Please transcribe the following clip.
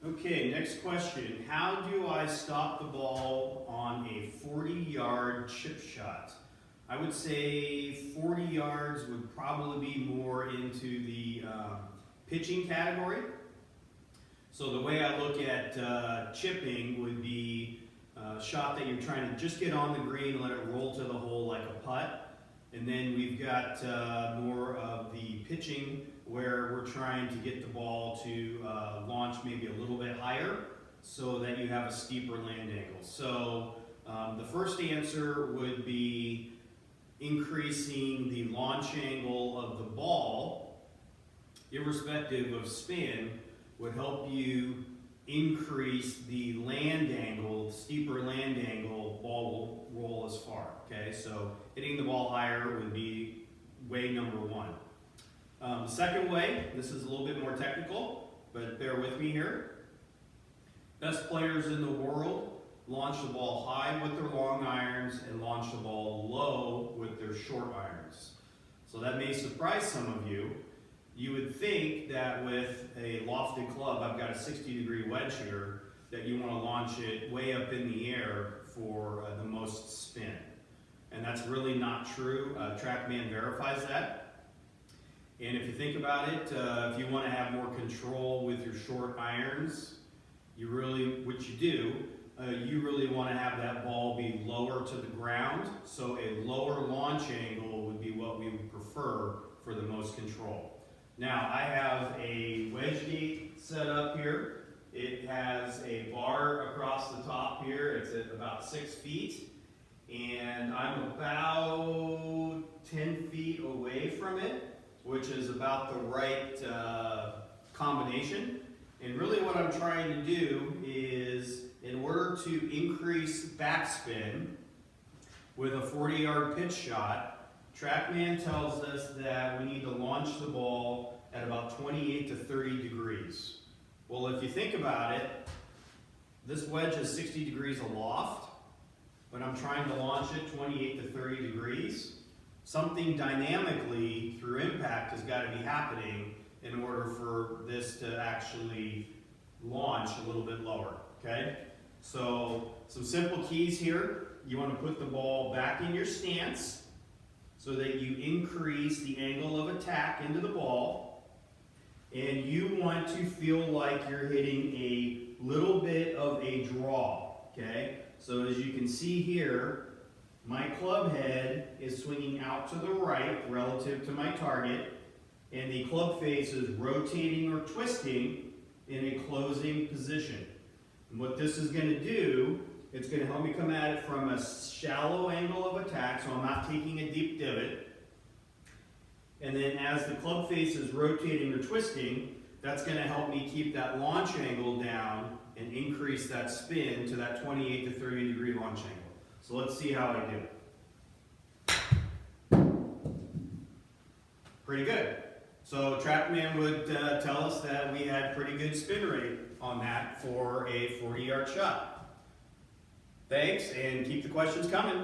Okay, next question. How do I stop the ball on a 40-yard chip shot? I would say 40 yards would probably be more into the pitching category. So the way I look at chipping would be a shot that you're trying to just get on the green, let it roll to the hole like a putt. And then we've got more of the pitching where we're trying to get the ball to launch maybe a little bit higher so that you have a steeper land angle. So the first answer would be increasing the launch angle of the ball, irrespective of spin, would help you increase the land angle, steeper land angle, ball will roll as far, okay? So hitting the ball higher would be way number one. The second way, this is a little bit more technical, but bear with me here. Best players in the world launch the ball high with their long irons and launch the ball low with their short irons. So that may surprise some of you. You would think that with a lofted club, I've got a 60-degree wedge here, that you want to launch it way up in the air for the most spin. And that's really not true. TrackMan verifies that. And if you think about it, if you want to have more control with your short irons, you really want to have that ball be lower to the ground. So a lower launch angle would be what we would prefer for the most control. Now, I have a wedge gate set up here. It has a bar across the top here. It's at about 6 feet. And I'm about 10 feet away from it, which is about the right combination. And really what I'm trying to do is, in order to increase backspin with a 40-yard pitch shot, TrackMan tells us that we need to launch the ball at about 28 to 30 degrees. Well, if you think about it, this wedge is 60 degrees aloft, but I'm trying to launch it 28 to 30 degrees. Something dynamically through impact has got to be happening in order for this to actually launch a little bit lower, okay? So some simple keys here. You want to put the ball back in your stance so that you increase the angle of attack into the ball, and you want to feel like you're hitting a little bit of a draw, okay? So as you can see here, my club head is swinging out to the right relative to my target, and the club face is rotating or twisting in a closing position. And what this is going to do, it's going to help me come at it from a shallow angle of attack, so I'm not taking a deep divot. And then as the club face is rotating or twisting, that's going to help me keep that launch angle down and increase that spin to that 28 to 30 degree launch angle. So let's see how I do. Pretty good. So TrackMan would tell us that we had pretty good spin rate on that for a 40-yard shot. Thanks, and keep the questions coming.